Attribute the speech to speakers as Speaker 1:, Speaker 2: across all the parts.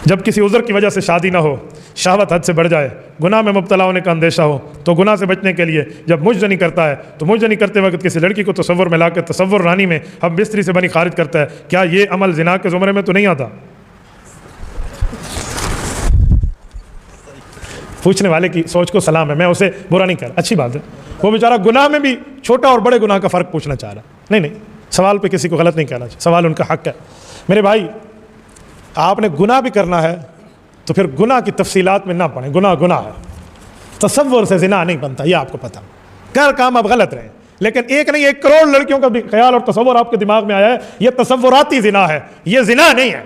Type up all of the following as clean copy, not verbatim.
Speaker 1: جب کسی عذر کی وجہ سے شادی نہ ہو، شہوت حد سے بڑھ جائے، گناہ میں مبتلا ہونے کا اندیشہ ہو، تو گناہ سے بچنے کے لیے جب مجزنی کرتا ہے تو مجزنی کرتے وقت کسی لڑکی کو تصور میں لا کے تصور رانی میں ہم بستری سے بنی خارج کرتا ہے، کیا یہ عمل زنا کے زمرے میں تو نہیں آتا؟ پوچھنے والے کی سوچ کو سلام ہے، میں اسے برا نہیں کر رہا، اچھی بات ہے، وہ بیچارہ گناہ میں بھی چھوٹا اور بڑے گناہ کا فرق پوچھنا چاہ رہا، نہیں سوال پہ کسی کو غلط نہیں کہنا چاہیے، سوال ان کا حق ہے۔ میرے بھائی، آپ نے گناہ بھی کرنا ہے تو پھر گناہ کی تفصیلات میں نہ پڑیں، گناہ ہے، تصور سے زنا نہیں بنتا، یہ آپ کو پتہ، کر کام آپ غلط رہے، لیکن ایک نہیں 1 کروڑ لڑکیوں کا بھی خیال اور تصور آپ کے دماغ میں آیا ہے، یہ تصوراتی زنا ہے، یہ زنا نہیں ہے،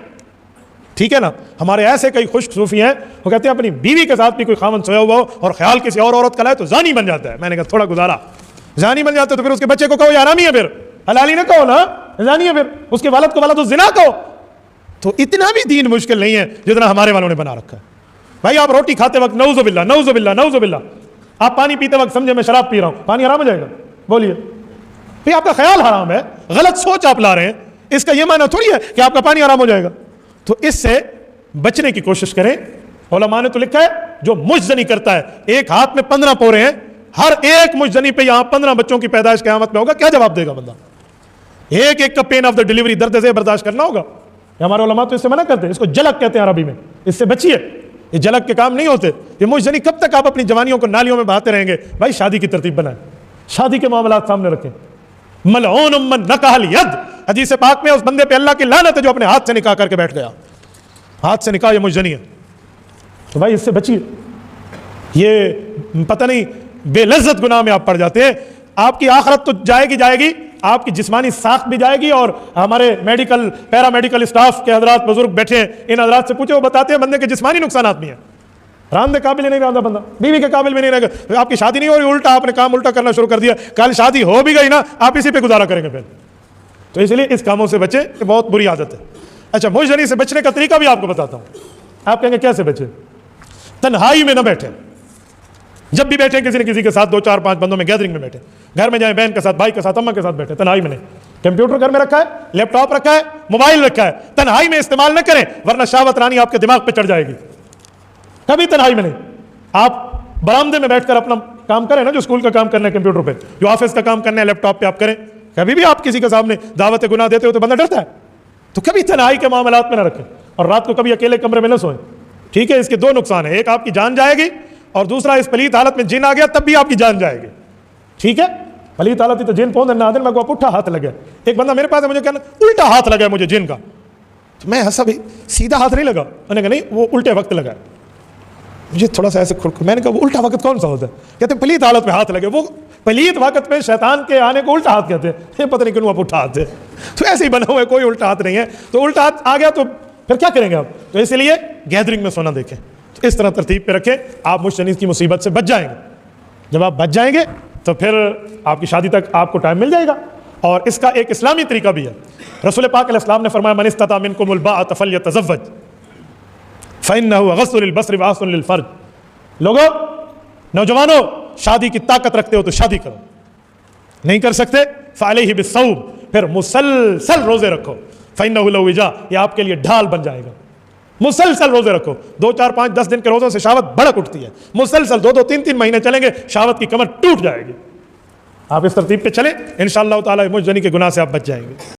Speaker 1: ٹھیک ہے نا؟ ہمارے ایسے کئی خشک صوفی ہیں، وہ کہتے ہیں اپنی بیوی کے ساتھ بھی کوئی خامن سویا ہوا ہو اور خیال کسی اور عورت کا لائے تو زانی بن جاتا ہے۔ میں نے کہا تھوڑا گزارا، زانی بن جاتا ہے تو پھر اس کے بچے کو کہو یہ حرامی ہے، پھر حلالی نہ کہو نا، زانی ہے، پھر اس کے والد کو والد زنا کہو۔ تو اتنا بھی دین مشکل نہیں ہے جتنا ہمارے والوں نے بنا رکھا ہے۔ بھائی آپ روٹی کھاتے وقت نعوذ باللہ نعوذ باللہ نعوذ باللہ، آپ پانی پیتے وقت سمجھے میں شراب پی رہا ہوں، پانی حرام ہو جائے گا؟ بولیے بھئی، آپ کا خیال حرام ہے، غلط سوچ آپ لا رہے ہیں، اس کا یہ معنی تھوڑی ہے کہ آپ کا پانی حرام ہو جائے گا۔ تو اس سے بچنے کی کوشش کریں۔ علماء نے تو لکھا ہے جو مجزنی کرتا ہے، ایک ہاتھ میں 15 پورے ہیں، ہر ایک مجزنی پہ یہاں 15 بچوں کی پیدائش قیامت میں ہوگا، کیا جواب دے گا بندہ؟ ایک کا پین آف دا ڈیلیوری، درد سے برداشت کرنا ہوگا۔ ہمارے علماء تو اس سے منع کرتے ہیں، اس کو جلک کہتے ہیں عربی میں، اس سے بچیے، یہ جلک کے کام نہیں ہوتے۔ یہ مجزنی کب تک آپ اپنی جوانیوں کو نالیوں میں بہاتے رہیں گے؟ بھائی شادی کی ترتیب بنائیں، شادی کے معاملات سامنے رکھیں۔ ملعون من نکح الید، حدیث پاک میں اس بندے پہ اللہ کی لعنت ہے جو اپنے ہاتھ سے نکاح کر کے بیٹھ گیا، ہاتھ سے نکاح یہ مجزنی ہے، تو بھائی اس سے بچیے۔ یہ پتہ نہیں بے لذت گناہ میں آپ پڑ جاتے ہیں، آپ کی آخرت تو جائے گی، آپ کی جسمانی ساخت بھی جائے گی۔ اور ہمارے میڈیکل پیرا میڈیکل اسٹاف کے حضرات بزرگ بیٹھے ہیں، ان حضرات سے پوچھے، وہ بتاتے ہیں بندے کے جسمانی نقصانات بھی ہیں، رام دے قابل نہیں رہتا بندہ، بیوی کے قابل بھی نہیں رہے گا، آپ کی شادی نہیں ہو رہی، الٹا آپ نے کام الٹا کرنا شروع کر دیا، کل شادی ہو بھی گئی نا آپ اسی پہ گزارا کریں گے پھر۔ تو اس لیے اس کاموں سے بچیں، یہ بہت بری عادت ہے۔ اچھا، مجزنی سے بچنے کا طریقہ بھی آپ کو بتاتا ہوں۔ آپ کہیں گے کیسے بچے؟ تنہائی میں نہ بیٹھیں، جب بھی بیٹھیں کسی نہ کسی کے ساتھ، 2 4 5 بندوں میں گیدرنگ میں بیٹھیں، گھر میں جائیں بہن کے ساتھ، بھائی کے ساتھ، اماں کے ساتھ بیٹھیں، تنہائی میں نہیں۔ کمپیوٹر گھر میں رکھا ہے، لیپ ٹاپ رکھا ہے، موبائل رکھا ہے، تنہائی میں استعمال نہ کریں ورنہ شہوت رانی آپ کے دماغ پہ چڑھ جائے گی۔ کبھی تنہائی میں نہیں۔ آپ برآمدے میں بیٹھ کر اپنا کام کریں نا، جو اسکول کا کام کرنا ہے کمپیوٹر پہ، جو آفس کا کام کرنا ہے لیپ ٹاپ پہ آپ کریں۔ کبھی بھی آپ کسی کے سامنے دعوت گناہ دیتے ہو تو بندہ ڈرتا ہے، تو کبھی تنہائی کے معاملات میں نہ رکھیں، اور رات کو کبھی اکیلے کمرے میں نہ سوئیں، ٹھیک ہے؟ اس کے 2 نقصان ہیں، ایک آپ کی جان جائے گی، اور دوسرا اس پلیت حالت میں جن آ گیا تب بھی آپ کی جان جائے گی، ٹھیک ہے؟ پلیت حالت ہی تو جن پہنچ نہ دن میں کو پٹھا ہاتھ لگا، ایک بندہ میرے پاس ہے، مجھے کہنا الٹا ہاتھ لگا ہے مجھے جن کا، تو میں ہنسا، بھائی سیدھا ہاتھ نہیں لگا، میں نے کہا نہیں وہ الٹے وقت لگا ہے، مجھے تھوڑا سا ایسے میں نے کہا وہ الٹا وقت کون سا ہوتا ہے؟ کہتے ہیں پلیت حالت میں ہاتھ لگے، وہ پلیت وقت میں شیطان کے آنے کو الٹا ہاتھ کہتے ہیں، پتہ نہیں کیوں آپ الٹا ہاتھ ہے، تو ایسے ہی بنا ہوا ہے، کوئی الٹا ہاتھ نہیں ہے، تو الٹا ہاتھ آ گیا تو پھر کیا کریں گے آپ؟ تو اس لیے گیدرنگ میں سونا دیکھیں، اس طرح ترتیب پہ رکھیں، آپ مجزنی کی مصیبت سے بچ جائیں گے۔ جب آپ بچ جائیں گے تو پھر آپ کی شادی تک آپ کو ٹائم مل جائے گا۔ اور اس کا ایک اسلامی طریقہ بھی ہے، رسول پاک علیہ السلام نے فرمایا من استطاع منکم الباءۃ فلیتزوج فإنہ اغض للبصر واحسن للفرج۔ لوگو، نوجوانوں، شادی کی طاقت رکھتے ہو تو شادی کرو، نہیں کر سکتے فعلیہ بالصوم، پھر مسلسل روزے رکھو، فإنہ لو وجاء، یہ آپ کے لیے ڈھال بن جائے گا۔ مسلسل روزے رکھو، 2 4 5 10 دن کے روزوں سے شہوت بھڑک اٹھتی ہے، مسلسل 2 2 3 3 مہینے چلیں گے شہوت کی کمر ٹوٹ جائے گی۔ آپ اس ترتیب پہ چلیں، انشاءاللہ تعالی مجزنی کے گناہ سے آپ بچ جائیں گے۔